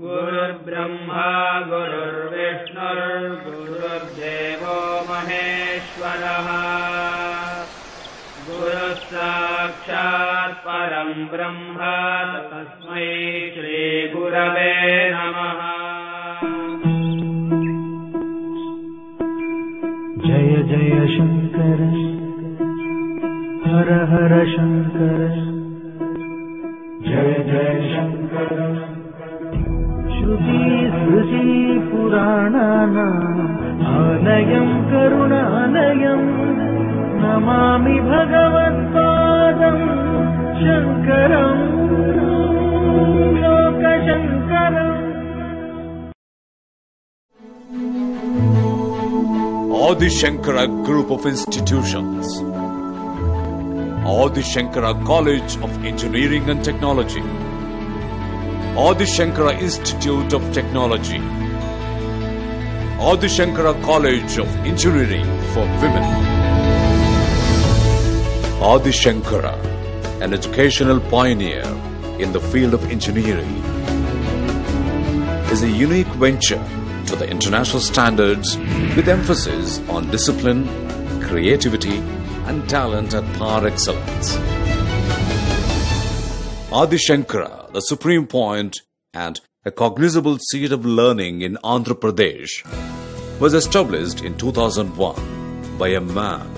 गुरुर्ब्रह्मा गुरुर्विष्णुर्गुरुर्देवो महेश्वरः गुरुः साक्षात् परं ब्रह्म तस्मै श्रीगुरवे नमः। जय जय शंकर हर हर शंकर जय जय शंकर। श्रुति स्मृति पुराणानाम् आलयं करुणालयं Namami भगवत्पादं शंकरं लोकशंकरम्। Adi Shankara Group of Institutions, Adi Shankara College of Engineering and Technology, Adi Shankara Institute of Technology, Adi Shankara College of Engineering for Women. Adi Shankara, an educational pioneer in the field of engineering, is a unique venture to the international standards with emphasis on discipline, creativity and talent at par excellence. Adi Shankara, the supreme point and a cognizable seat of learning in Andhra Pradesh, was established in 2001 by a man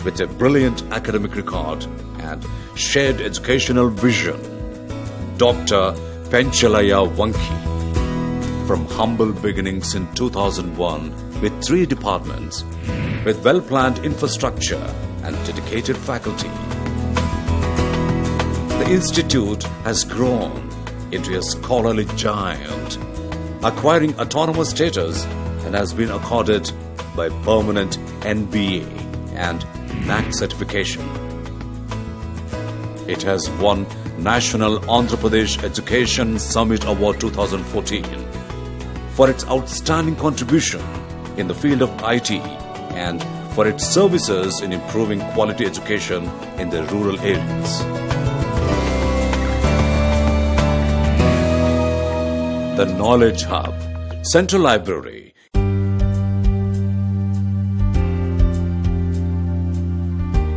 with a brilliant academic record and shared educational vision, Dr. Penchalaya Vanki. From humble beginnings in 2001 with 3 departments, with well-planned infrastructure and dedicated faculty, the institute has grown into a scholarly giant, acquiring autonomous status and has been accorded by permanent NBA and NAC certification. It has won National Andhra Pradesh Education Summit Award 2014 for its outstanding contribution in the field of IT and for its services in improving quality education in the rural areas. The Knowledge Hub, Central Library,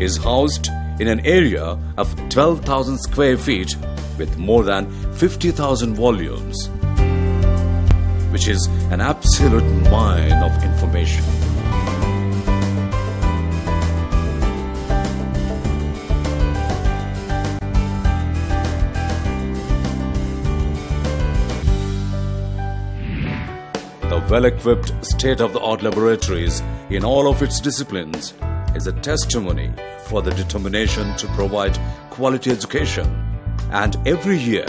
is housed in an area of 12,000 square feet with more than 50,000 volumes, which is an absolute mine of information. The well-equipped state-of-the-art laboratories in all of its disciplines is a testimony for the determination to provide quality education, and every year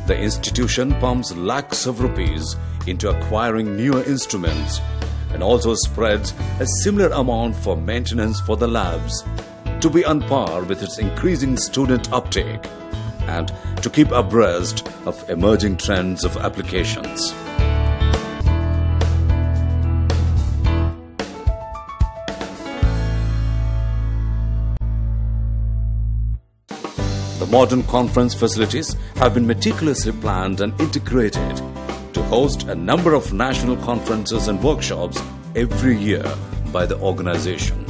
the institution pumps lakhs of rupees into acquiring newer instruments and also spreads a similar amount for maintenance for the labs to be on par with its increasing student uptake and to keep abreast of emerging trends of applications. The modern conference facilities have been meticulously planned and integrated to host a number of national conferences and workshops every year by the organization.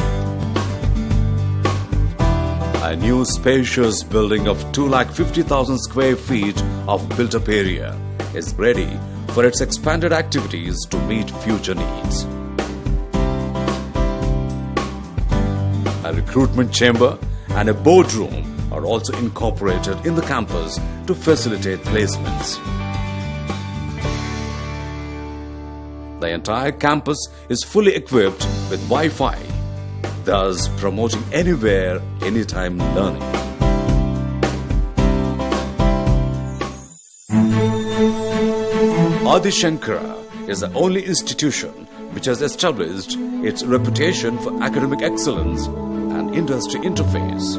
A new spacious building of 250,000 square feet of built-up area is ready for its expanded activities to meet future needs. A recruitment chamber and a boardroom are also incorporated in the campus to facilitate placements. The entire campus is fully equipped with Wi-Fi, thus promoting anywhere, anytime learning. Adi Shankara is the only institution which has established its reputation for academic excellence and industry interface.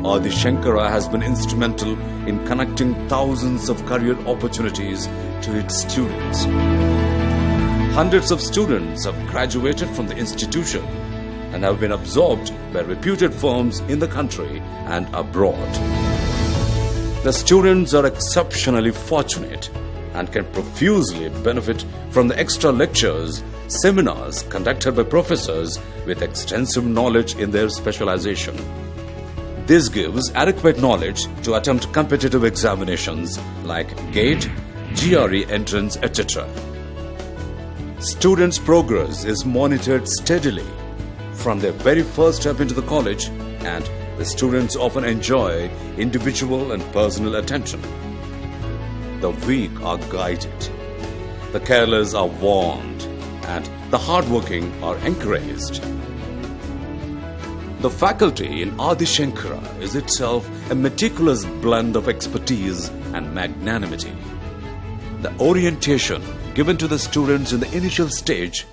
Adi Shankara has been instrumental in connecting thousands of career opportunities to its students. Hundreds of students have graduated from the institution and have been absorbed by reputed firms in the country and abroad. The students are exceptionally fortunate and can profusely benefit from the extra lectures, seminars conducted by professors with extensive knowledge in their specialization. This gives adequate knowledge to attempt competitive examinations like GATE, GRE entrance, etc. Students' progress is monitored steadily from their very first step into the college, and the students often enjoy individual and personal attention. The weak are guided, the careless are warned, and the hardworking are encouraged. The faculty in Adi Shankara is itself a meticulous blend of expertise and magnanimity. The orientation given to the students in the initial stage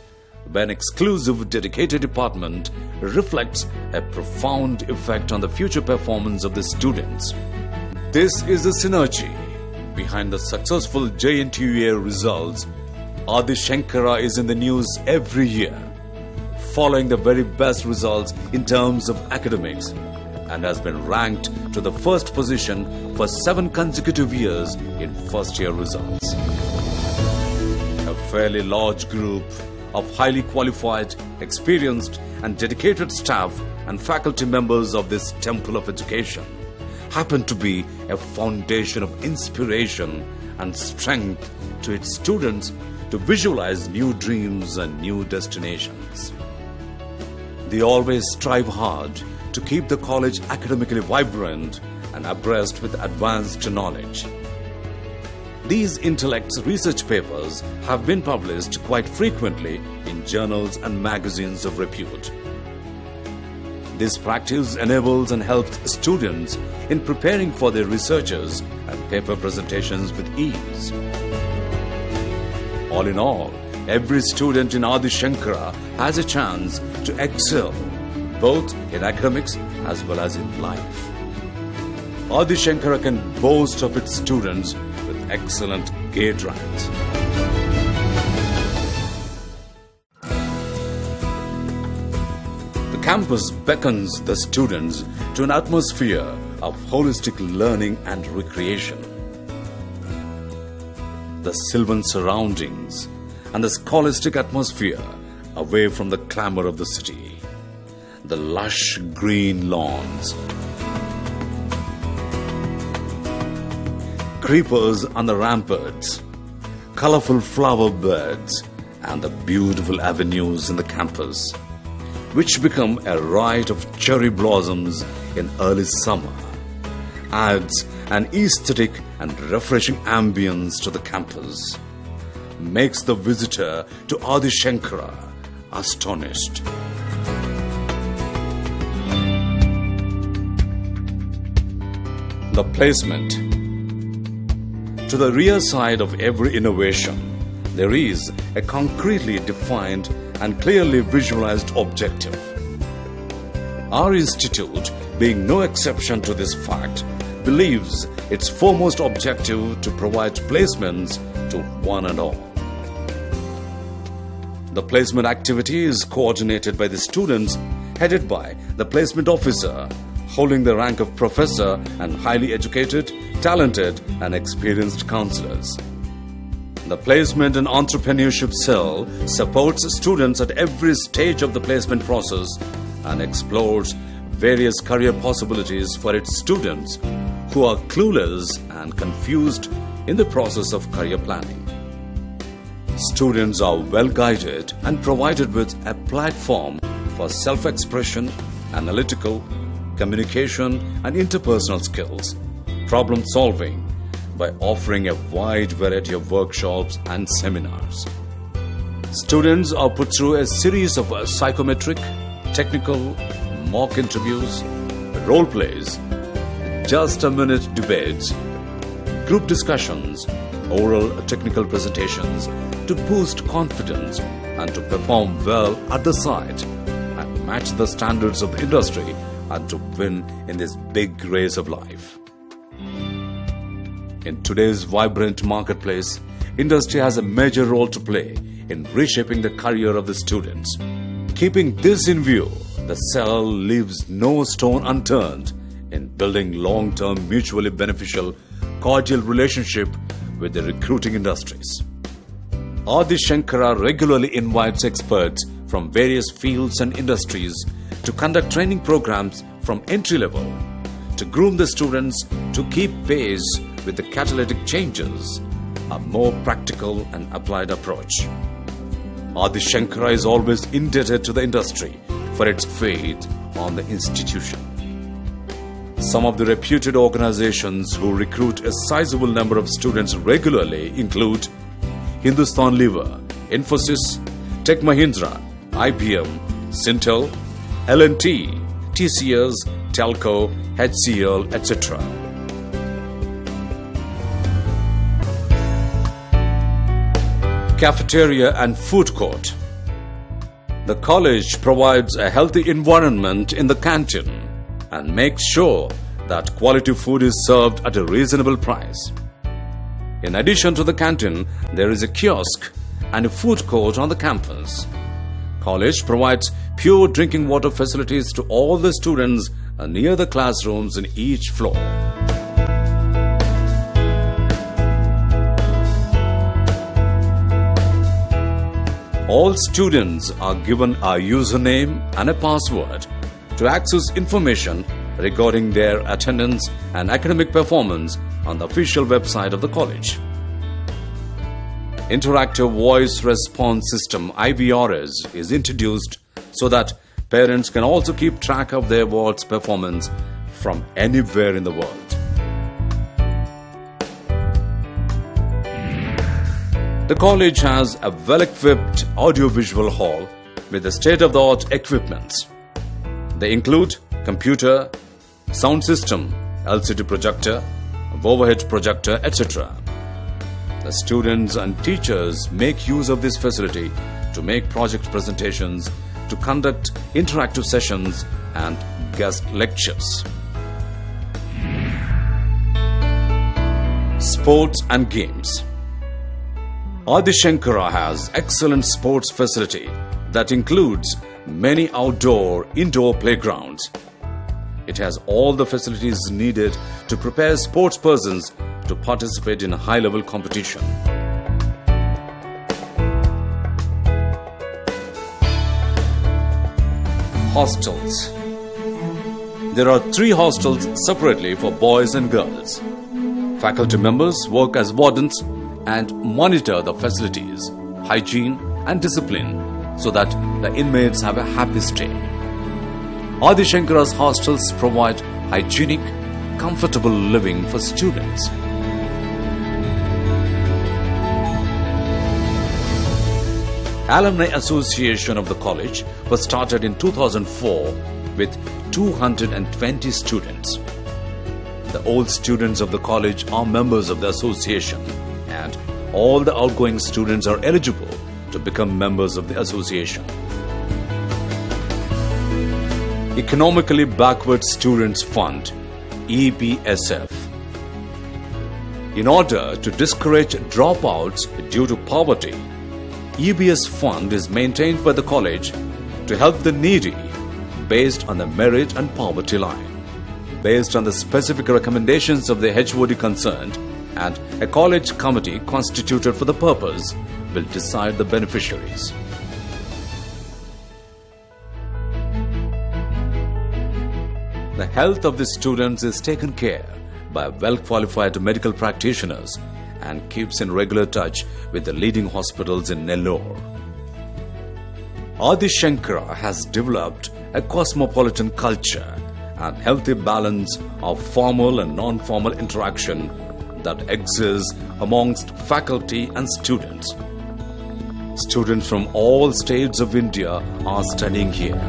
by an exclusive dedicated department reflects a profound effect on the future performance of the students. This is the synergy behind the successful JNTUA results. Adi Shankara is in the news every year, following the very best results in terms of academics, and has been ranked to the first position for 7 consecutive years in first-year results. A fairly large group of highly qualified, experienced and dedicated staff and faculty members of this temple of education happen to be a foundation of inspiration and strength to its students to visualize new dreams and new destinations. They always strive hard to keep the college academically vibrant and abreast with advanced knowledge. These intellects research papers have been published quite frequently in journals and magazines of repute. This practice enables and helps students in preparing for their researches and paper presentations with ease. All in all, every student in Adi Shankara has a chance to excel both in academics as well as in life. Adi Shankara can boast of its students with excellent GATE ranks. The campus beckons the students to an atmosphere of holistic learning and recreation. The sylvan surroundings and the scholastic atmosphere away from the clamor of the city. The lush green lawns, creepers on the ramparts, colorful flower beds, and the beautiful avenues in the campus, which become a riot of cherry blossoms in early summer, adds an aesthetic and refreshing ambience to the campus, makes the visitor to Adi Shankara astonished. The placement. To the rear side of every innovation, there is a concretely defined and clearly visualized objective. Our institute, being no exception to this fact, believes its foremost objective to provide placements to one and all. The placement activity is coordinated by the students, headed by the placement officer, holding the rank of professor, and highly educated, talented and experienced counselors. The Placement and Entrepreneurship Cell supports students at every stage of the placement process and explores various career possibilities for its students who are clueless and confused in the process of career planning. Students are well guided and provided with a platform for self-expression, analytical, communication and interpersonal skills, problem solving, by offering a wide variety of workshops and seminars. Students are put through a series of psychometric, technical, mock interviews, role plays, just-a-minute debates, group discussions, oral technical presentations to boost confidence and to perform well at the site and match the standards of the industry and to win in this big race of life. In today's vibrant marketplace, industry has a major role to play in reshaping the career of the students. Keeping this in view, the cell leaves no stone unturned in building long-term mutually beneficial, cordial relationship with the recruiting industries. Adi Shankara regularly invites experts from various fields and industries to conduct training programs from entry level to groom the students to keep pace with the catalytic changes, a more practical and applied approach. Adi Shankara is always indebted to the industry for its faith on the institution. Some of the reputed organizations who recruit a sizable number of students regularly include Hindustan Lever, Infosys, Tech Mahindra, IBM, Syntel, L&T, TCS, Telco, HCL, etc. Cafeteria and food court. The college provides a healthy environment in the canteen and makes sure that quality food is served at a reasonable price. In addition to the canteen, there is a kiosk and a food court on the campus. College provides pure drinking water facilities to all the students near the classrooms in each floor. All students are given a username and a password to access information regarding their attendance and academic performance on the official website of the college. Interactive Voice Response System IVRS is introduced so that parents can also keep track of their ward's performance from anywhere in the world. The college has a well-equipped audiovisual hall with the state-of-the-art equipments. They include computer, sound system, LCD projector, overhead projector, etc. The students and teachers make use of this facility to make project presentations, to conduct interactive sessions and guest lectures. Sports and games. Adi Shankara has excellent sports facility that includes many outdoor, indoor playgrounds. It has all the facilities needed to prepare sports persons to participate in a high-level competition. Hostels. There are 3 hostels separately for boys and girls. Faculty members work as wardens and monitor the facilities, hygiene and discipline so that the inmates have a happy stay. Adi Shankara's hostels provide hygienic, comfortable living for students. Alumni Association of the college was started in 2004 with 220 students. The old students of the college are members of the association, and all the outgoing students are eligible to become members of the association. Economically Backward Students Fund, EBSF. In order to discourage dropouts due to poverty, EBS fund is maintained by the college to help the needy based on the merit and poverty line. Based on the specific recommendations of the HOD concerned, and a college committee constituted for the purpose will decide the beneficiaries. The health of the students is taken care by well-qualified medical practitioners and keeps in regular touch with the leading hospitals in Nellore. Adi Shankara has developed a cosmopolitan culture and healthy balance of formal and non-formal interaction that exists amongst faculty and students. Students from all states of India are studying here.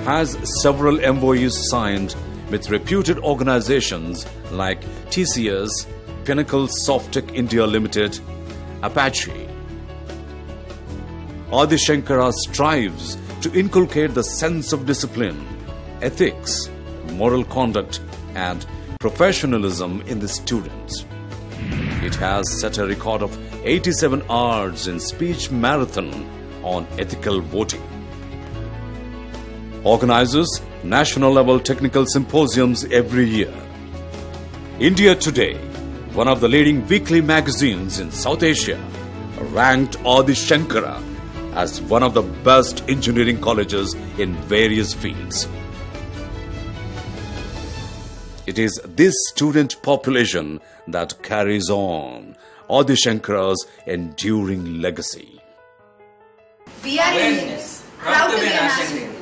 Has several MOUs signed with reputed organizations like TCS, Pinnacle Softtech India Limited, Apache. Adi Shankara strives to inculcate the sense of discipline, ethics, moral conduct, and professionalism in the students. It has set a record of 87 hours in speech marathon on ethical voting. Organizes national level technical symposiums every year. India Today, one of the leading weekly magazines in South Asia, ranked Adi Shankara as one of the best engineering colleges in various fields. It is this student population that carries on Adi Shankara's enduring legacy. We are Indians, proud to be an Indian.